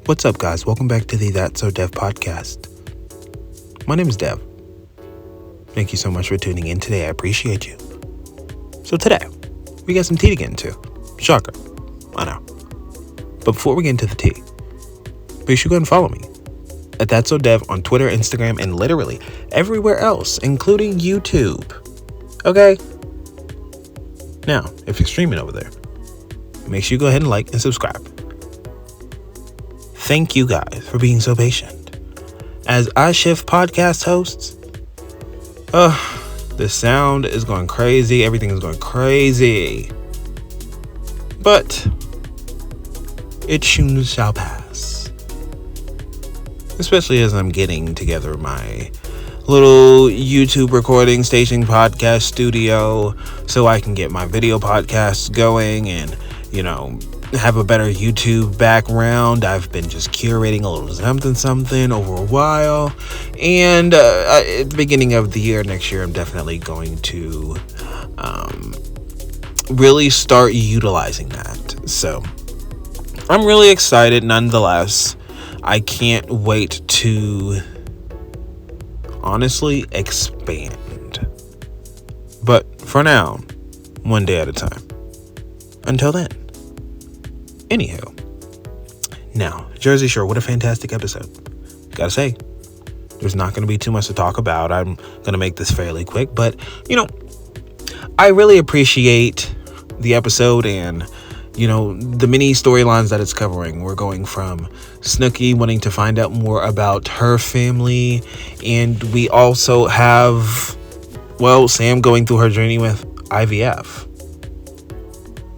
What's up, guys? Welcome back to the Sowdev podcast. My name is Dev. Thank you so much for tuning in today. I appreciate you. So today, we got some tea to get into. Shocker. I know. But before we get into the tea, make sure you go and follow me at Sowdev on Twitter, Instagram, and literally everywhere else, including YouTube. Okay? Now, if you're streaming over there, make sure you go ahead and like and subscribe. Thank you guys for being so patient. As I shift podcast hosts, the sound is going crazy. Everything is going crazy. But it soon shall pass. Especially as I'm getting together my little YouTube recording station podcast studio so I can get my video podcasts going and, have a better YouTube background. I've been just curating a little something over a while. And at the beginning of the year, next year, I'm definitely going to really start utilizing that. So I'm really excited nonetheless. I can't wait to honestly expand. But for now, one day at a time. Until then. Anywho, now, Jersey Shore, what a fantastic episode. Gotta say, there's not going to be too much to talk about. I'm going to make this fairly quick, but, I really appreciate the episode and, the mini storylines that it's covering. We're going from Snooki wanting to find out more about her family, and we also have, Sam going through her journey with IVF.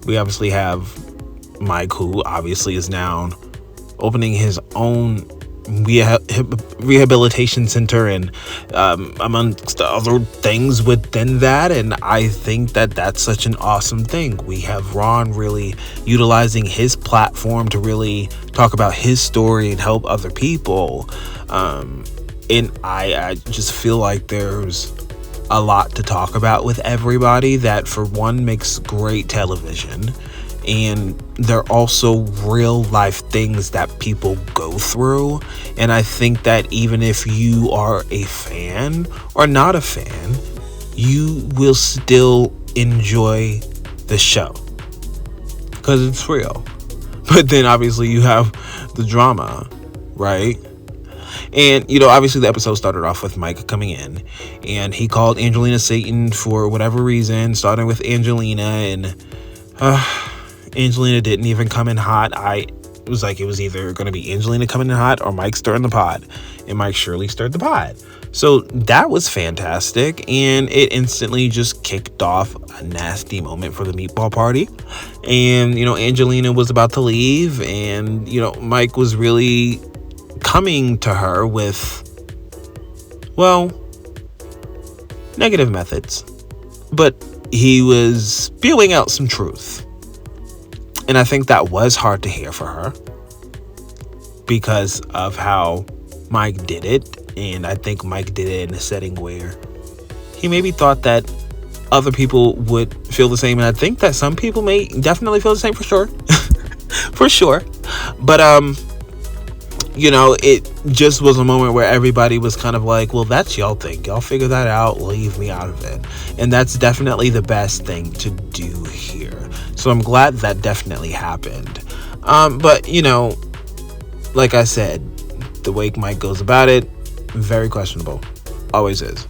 We obviously have Mike, who obviously is now opening his own rehabilitation center and amongst other things within that, and I think that that's such an awesome thing. We have Ron really utilizing his platform to really talk about his story and help other people, and I just feel like there's a lot to talk about with everybody that, for one, makes great television. And they're also real life things that people go through. And I think that even if you are a fan or not a fan, you will still enjoy the show because it's real. But then obviously you have the drama, right? And, obviously the episode started off with Mike coming in and he called Angelina Satan for whatever reason, starting with Angelina, and Angelina didn't even come in hot. It was either going to be Angelina coming in hot or Mike stirring the pot. And Mike surely stirred the pot. So that was fantastic. And it instantly just kicked off a nasty moment for the meatball party. And, Angelina was about to leave. And, Mike was really coming to her with, negative methods. But he was spewing out some truth. And I think that was hard to hear for her because of how Mike did it. And I think Mike did it in a setting where he maybe thought that other people would feel the same. And I think that some people may definitely feel the same for sure. For sure. But, it just was a moment where everybody was kind of like, well, that's y'all thing. Y'all figure that out. Leave me out of it. And that's definitely the best thing to do here. So I'm glad that definitely happened. But, like I said, the way Mike goes about it, very questionable. Always is.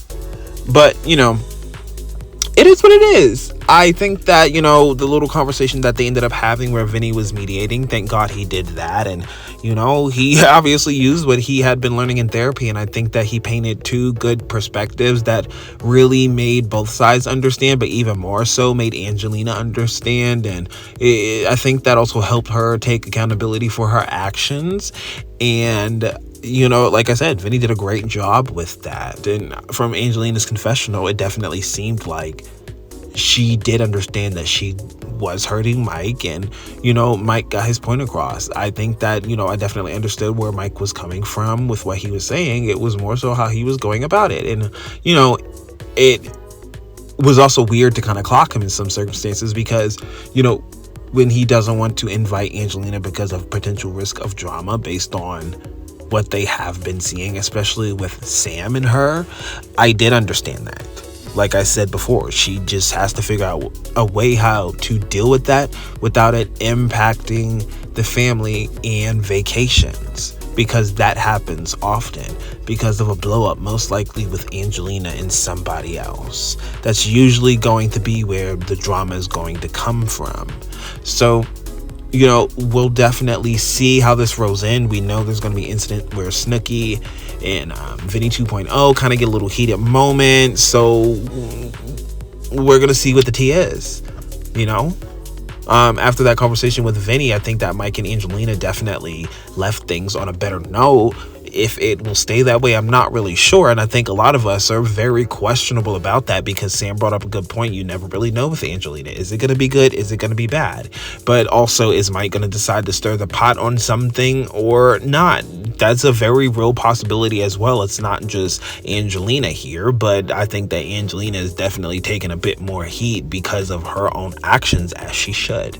But, it is what it is. I think that, the little conversation that they ended up having where Vinny was mediating, thank God he did that. And, he obviously used what he had been learning in therapy. And I think that he painted two good perspectives that really made both sides understand, but even more so made Angelina understand. And I think that also helped her take accountability for her actions. And, like I said, Vinny did a great job with that. And from Angelina's confessional, it definitely seemed like she did understand that she was hurting Mike, and Mike got his point across. I think that I definitely understood where Mike was coming from with what he was saying. It was more so how he was going about it, and it was also weird to kind of clock him in some circumstances because when he doesn't want to invite Angelina because of potential risk of drama based on what they have been seeing, especially with Sam and her. I did understand that. Like I said before, she just has to figure out a way how to deal with that without it impacting the family and vacations, because that happens often because of a blow up, most likely with Angelina and somebody else. That's usually going to be where the drama is going to come from. So, we'll definitely see how this rolls in. We know there's going to be an incident where Snooki and Vinny 2.0 kind of get a little heated moment. So we're going to see what the tea is, After that conversation with Vinny, I think that Mike and Angelina definitely left things on a better note. If it will stay that way, I'm not really sure. And I think a lot of us are very questionable about that, because Sam brought up a good point. You never really know with Angelina. Is it going to be good? Is it going to be bad? But also, is Mike going to decide to stir the pot on something or not? That's a very real possibility as well. It's not just Angelina here, but I think that Angelina is definitely taking a bit more heat because of her own actions, as she should.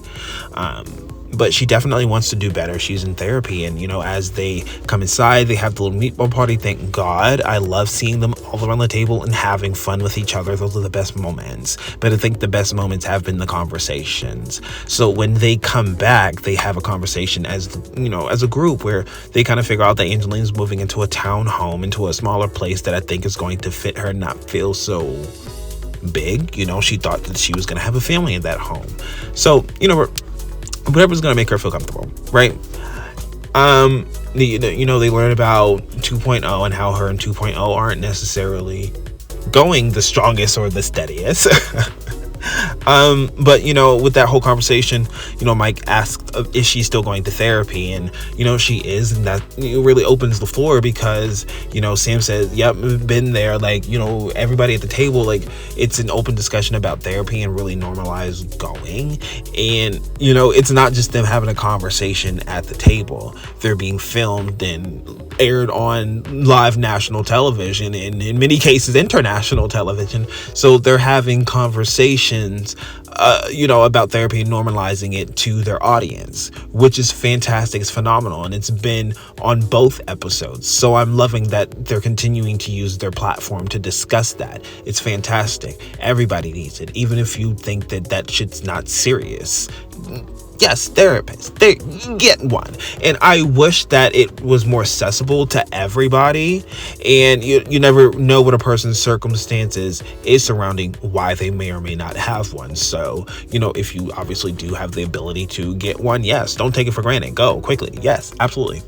But she definitely wants to do better. She's in therapy, and as they come inside, they have the little meatball party. Thank God. I love seeing them all around the table and having fun with each other. Those are the best moments. But I think the best moments have been the conversations. So when they come back, they have a conversation as a group, where they kind of figure out that Angelina's moving into a townhome, into a smaller place that I think is going to fit her, not feel so big. She thought that she was going to have a family in that home. So, whatever's going to make her feel comfortable, right? They learn about 2.0 and how her and 2.0 aren't necessarily going the strongest or the steadiest. But with that whole conversation, Mike asked, is she still going to therapy? And she is, and that really opens the floor, because Sam says, yep, been there. Like, everybody at the table, like, it's an open discussion about therapy and really normalize going. And it's not just them having a conversation at the table. They're being filmed and aired on live national television, and in many cases international television. So they're having conversations about therapy and normalizing it to their audience, which is fantastic. It's phenomenal, and it's been on both episodes. So I'm loving that they're continuing to use their platform to discuss that. It's fantastic. Everybody needs it, even if you think that shit's not serious. Yes, therapists, they get one. And I wish that it was more accessible to everybody. And you never know what a person's circumstances is surrounding why they may or may not have one. So, if you obviously do have the ability to get one, yes, don't take it for granted. Go quickly. Yes, absolutely.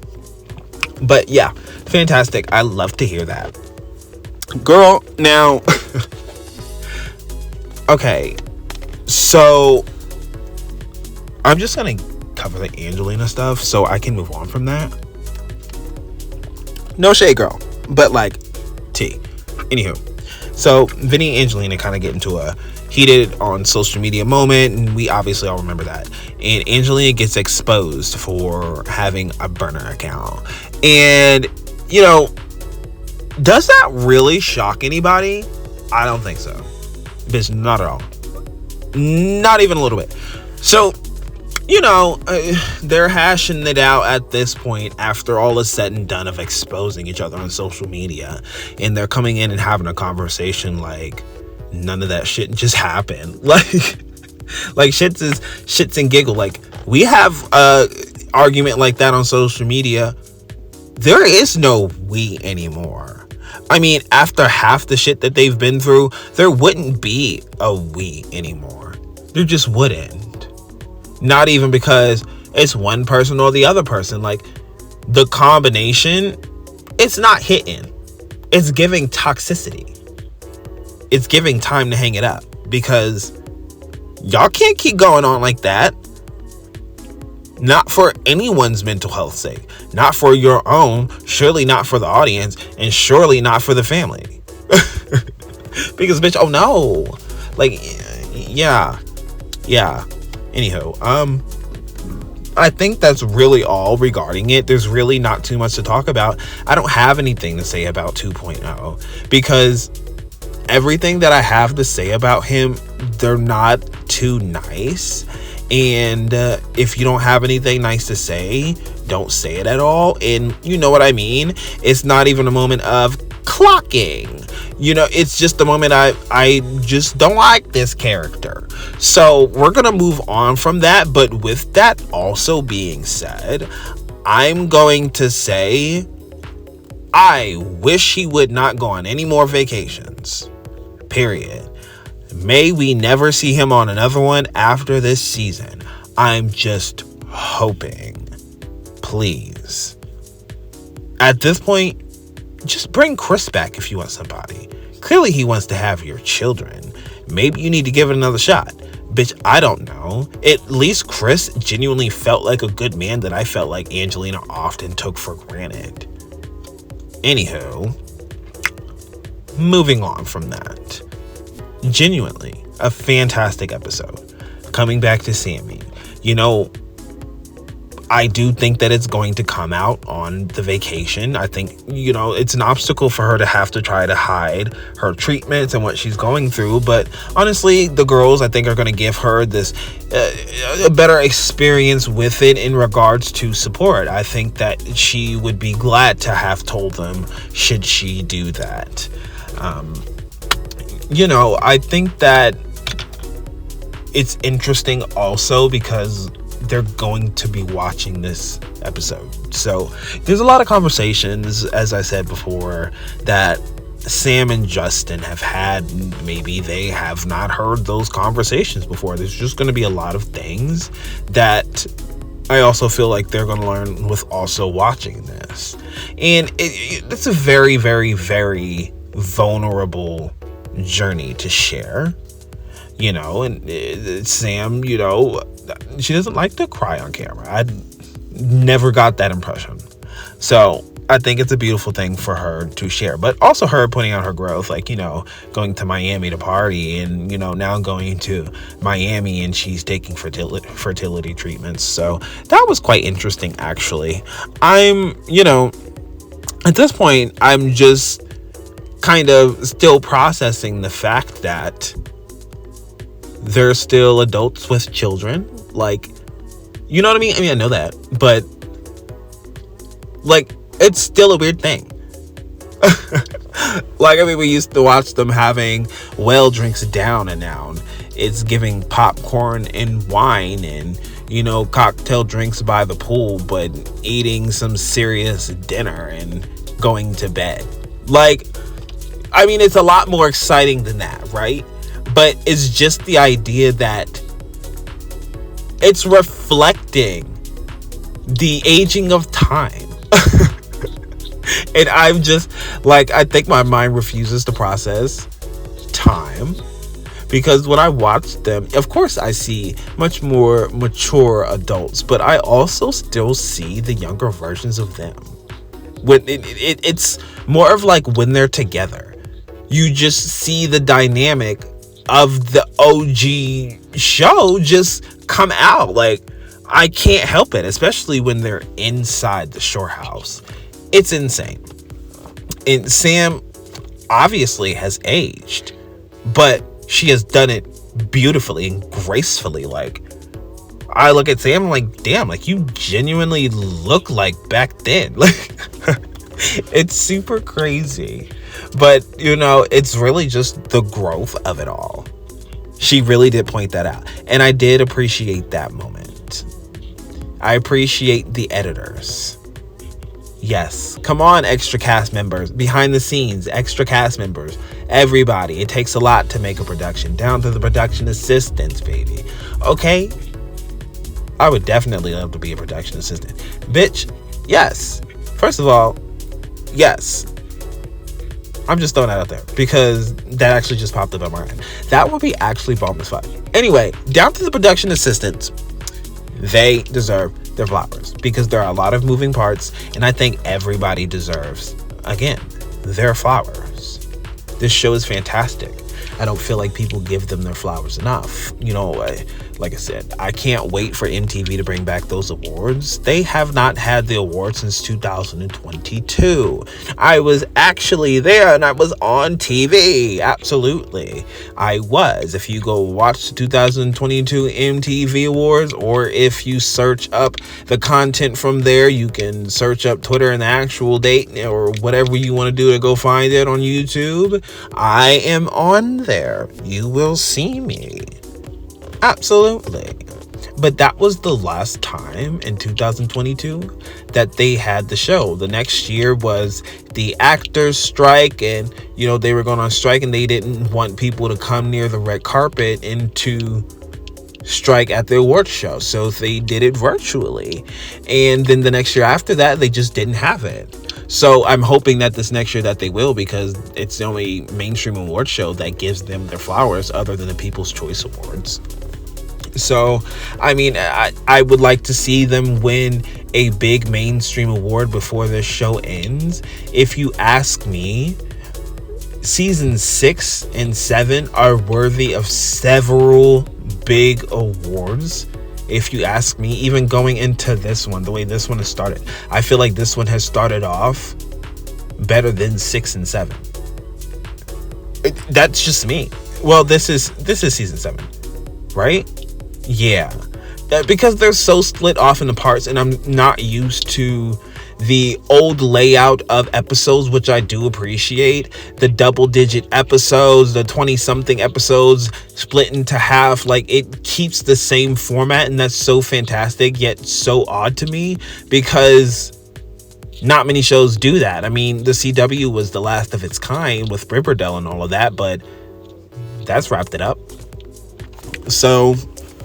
But yeah, fantastic. I love to hear that. Girl, now, okay, so I'm just going to cover the Angelina stuff so I can move on from that. No shade, girl, but like tea. Anywho, so Vinny and Angelina kind of get into a heated on social media moment, and we obviously all remember that. And Angelina gets exposed for having a burner account. And, does that really shock anybody? I don't think so. Bitch, not at all. Not even a little bit. So, they're hashing it out at this point after all is said and done of exposing each other on social media. And they're coming in and having a conversation like none of that shit just happened. Like shits and giggle. Like, we have a argument like that on social media. There is no we anymore. I mean, after half the shit that they've been through, there wouldn't be a we anymore. There just wouldn't. Not even because it's one person or the other person. Like, the combination, it's not hitting. It's giving toxicity. It's giving time to hang it up, because y'all can't keep going on like that. Not for anyone's mental health sake. Not for your own. Surely not for the audience. And surely not for the family. Because, bitch, oh no. Like, yeah. Anywho, I think that's really all regarding it. There's really not too much to talk about. I don't have anything to say about 2.0, because everything that I have to say about him, they're not too nice. And if you don't have anything nice to say, don't say it at all. And you know what I mean? It's not even a moment of clocking. It's just a moment I just don't like this character. So we're going to move on from that. But with that also being said, I'm going to say I wish he would not go on any more vacations. Period. May we never see him on another one after this season. I'm just hoping. Please. At this point, just bring Chris back if you want somebody. Clearly he wants to have your children. Maybe you need to give it another shot. Bitch, I don't know. At least Chris genuinely felt like a good man that I felt like Angelina often took for granted. Anywho, moving on from that. Genuinely a fantastic episode. Coming back to Sammy, I do think that it's going to come out on the vacation. I think, it's an obstacle for her to have to try to hide her treatments and what she's going through. But honestly, the girls, I think, are going to give her this a better experience with it in regards to support. I think that she would be glad to have told them should she do that. I think that it's interesting also because they're going to be watching this episode. So there's a lot of conversations, as I said before, that Sam and Justin have had. Maybe they have not heard those conversations before. There's just going to be a lot of things that I also feel like they're going to learn with also watching this. And it's a very, very, very vulnerable journey to share, and Sam, she doesn't like to cry on camera. I never got that impression. So I think it's a beautiful thing for her to share, but also her pointing out her growth, like, going to Miami to party and, now going to Miami and she's taking fertility treatments. So that was quite interesting, actually. At this point, I'm just kind of still processing the fact that they're still adults with children. Like, you know what I mean? I mean, I know that, but like, it's still a weird thing. We used to watch them having well drinks down, and now it's giving popcorn and wine and, cocktail drinks by the pool, but eating some serious dinner and going to bed. It's a lot more exciting than that, right? But it's just the idea that it's reflecting the aging of time. And I'm just I think my mind refuses to process time, because when I watch them, of course I see much more mature adults, but I also still see the younger versions of them. When it's more of when they're together, you just see the dynamic of the OG show just come out. I can't help it, especially when they're inside the shore house. It's insane. And Sam obviously has aged, but she has done it beautifully and gracefully. I look at Sam damn, you genuinely look like back then. It's super crazy. But, it's really just the growth of it all. She really did point that out. And I did appreciate that moment. I appreciate the editors. Yes. Come on, extra cast members. Behind the scenes, extra cast members. Everybody. It takes a lot to make a production. Down to the production assistants, baby. Okay? I would definitely love to be a production assistant. Bitch, yes. First of all, yes. I'm just throwing that out there because that actually just popped up on my mind. That would be actually bomb as fuck. Anyway, down to the production assistants. They deserve their flowers because there are a lot of moving parts, and I think everybody deserves, again, their flowers. This show is fantastic. I don't feel like people give them their flowers enough. Like I said, I can't wait for MTV to bring back those awards. They have not had the awards since 2022. I was actually there and I was on TV. Absolutely. I was. If you go watch the 2022 MTV Awards, or if you search up the content from there, you can search up Twitter and the actual date or whatever you want to do to go find it on YouTube. I am on there. You will see me. Absolutely. But that was the last time in 2022 that they had the show. The next year was the actors' strike, and they were going on strike and they didn't want people to come near the red carpet and to strike at the awards show, so they did it virtually. And then the next year after that, they just didn't have it. So I'm hoping that this next year that they will, because it's the only mainstream award show that gives them their flowers other than the People's Choice Awards. So, I mean, I would like to see them win a big mainstream award before this show ends. If you ask me, season 6 and 7 are worthy of several big awards. If you ask me, even going into this one, the way this one has started, I feel like this one has started off better than 6 and 7. That's just me. Well, this is season 7, right? Yeah, because they're so split off into parts, and I'm not used to the old layout of episodes, which I do appreciate. The double-digit episodes, the 20-something episodes split into half, like it keeps the same format, and that's so fantastic, yet so odd to me, because not many shows do that. I mean, the CW was the last of its kind with Riverdale and all of that, but that's wrapped it up. So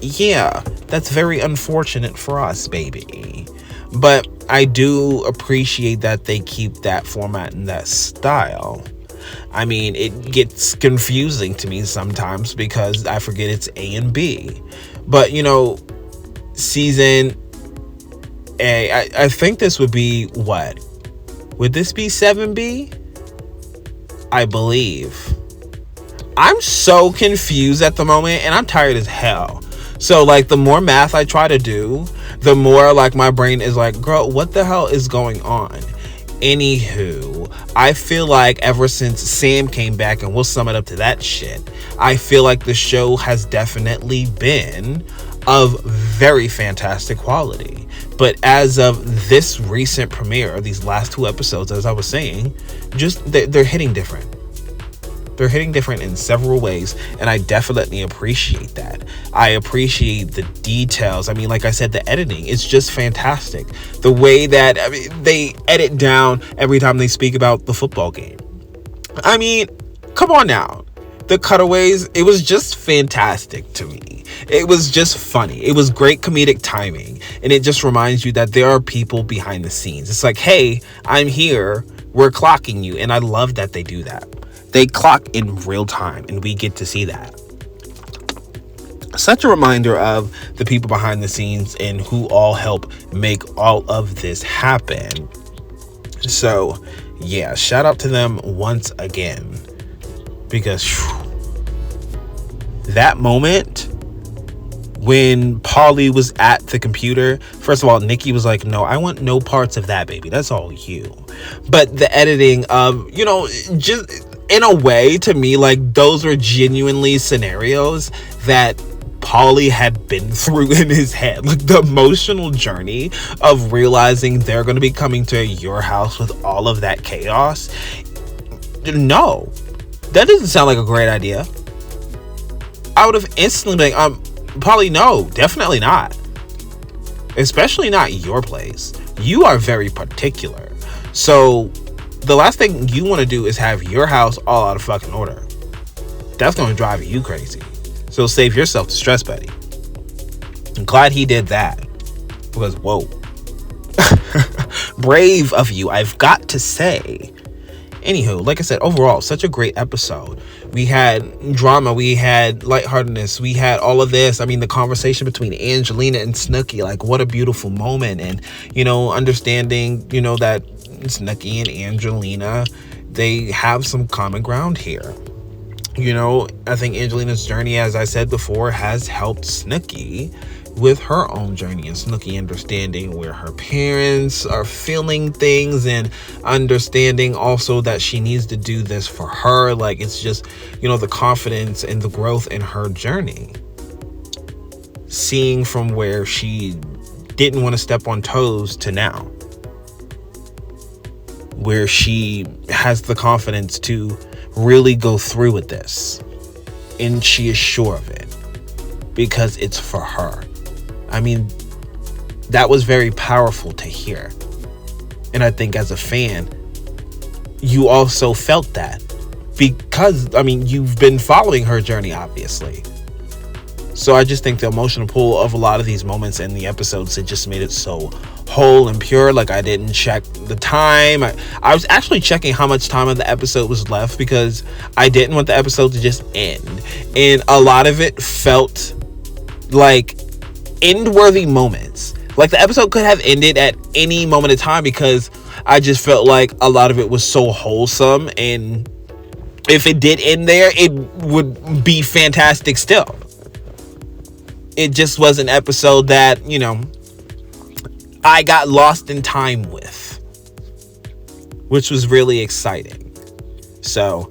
yeah, that's very unfortunate for us, baby. But I do appreciate that they keep that format and that style. I mean, it gets confusing to me sometimes because I forget it's A and B. But, season A, I think this would be what? Would this be 7B? I believe. I'm so confused at the moment, and I'm tired as hell. So, the more math I try to do, the more, my brain is like, girl, what the hell is going on? Anywho, I feel like ever since Sam came back, and we'll sum it up to that shit, I feel like the show has definitely been of very fantastic quality. But as of this recent premiere, these last 2 episodes, as I was saying, just they're hitting different. They're hitting different in several ways, and I definitely appreciate that. I appreciate the details. I mean, like I said, the editing is just fantastic. The way that they edit down every time they speak about the football game. I mean, come on now. The cutaways, it was just fantastic to me. It was just funny. It was great comedic timing, and it just reminds you that there are people behind the scenes. It's like, hey, I'm here. We're clocking you, and I love that they do that. They clock in real time, and we get to see that. Such a reminder of the people behind the scenes and who all help make all of this happen. So, yeah, shout out to them once again. Because that moment when Polly was at the computer, first of all, Nikki was like, no, I want no parts of that, baby. That's all you. But the editing of, just in a way, to me, those were genuinely scenarios that Polly had been through in his head. The emotional journey of realizing they're going to be coming to your house with all of that chaos. No, that doesn't sound like a great idea. I would have instantly been like, Polly, no, definitely not. Especially not your place. You are very particular. So the last thing you want to do is have your house all out of fucking order. That's going to drive you crazy. So save yourself the stress, buddy. I'm glad he did that. Because, whoa. Brave of you, I've got to say. Anywho, like I said, overall, such a great episode. We had drama, we had lightheartedness, we had all of this. I mean, the conversation between Angelina and Snooki, what a beautiful moment. And, understanding, that Snooki and Angelina, they have some common ground here. I think Angelina's journey, as I said before, has helped Snooki with her own journey, and Snooki understanding where her parents are feeling things and understanding also that she needs to do this for her. Like, it's just, the confidence and the growth in her journey. Seeing from where she didn't want to step on toes to now, where she has the confidence to really go through with this, and she is sure of it because it's for her. I mean, that was very powerful to hear, and I think as a fan you also felt that because you've been following her journey, obviously. So I just think the emotional pull of a lot of these moments in the episodes, it just made it so whole and pure. Like, I didn't check the time. I was actually checking how much time of the episode was left because I didn't want the episode to just end. And a lot of it felt like end-worthy moments. Like, the episode could have ended at any moment of time because I just felt like a lot of it was so wholesome. And if it did end there, it would be fantastic still. It just was an episode that, I got lost in time with, which was really exciting. So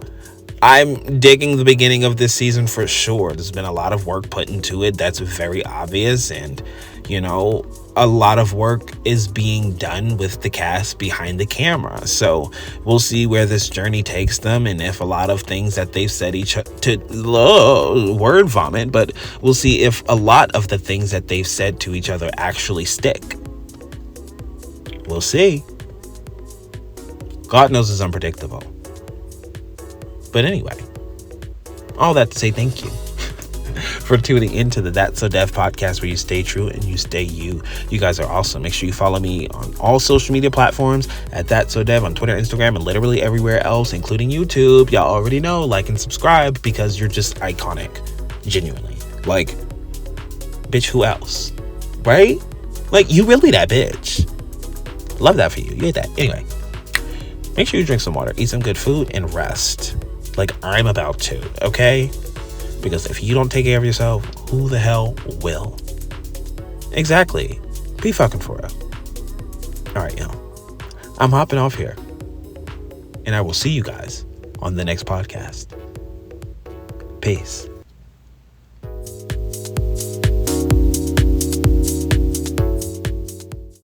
I'm digging the beginning of this season for sure. There's been a lot of work put into it. That's very obvious. And, a lot of work is being done with the cast behind the camera. So we'll see where this journey takes them, and if a lot of things that they've said word vomit, but we'll see if a lot of the things that they've said to each other actually stick. We'll see. God knows it's unpredictable. But anyway, all that to say thank you for tuning into the That's Sowdev podcast, where you stay true and you stay you. You guys are awesome. Make sure you follow me on all social media platforms at That's Sowdev on Twitter, Instagram, and literally everywhere else, including YouTube. Y'all already know, like and subscribe because you're just iconic. Genuinely. Like, bitch, who else? Right? Like, you really that bitch. Love that for you. You hate that. Anyway, make sure you drink some water, eat some good food, and rest. Like I'm about to, okay? Because if you don't take care of yourself, who the hell will? Exactly. Be fucking for real. Alright, y'all. I'm hopping off here. And I will see you guys on the next podcast. Peace.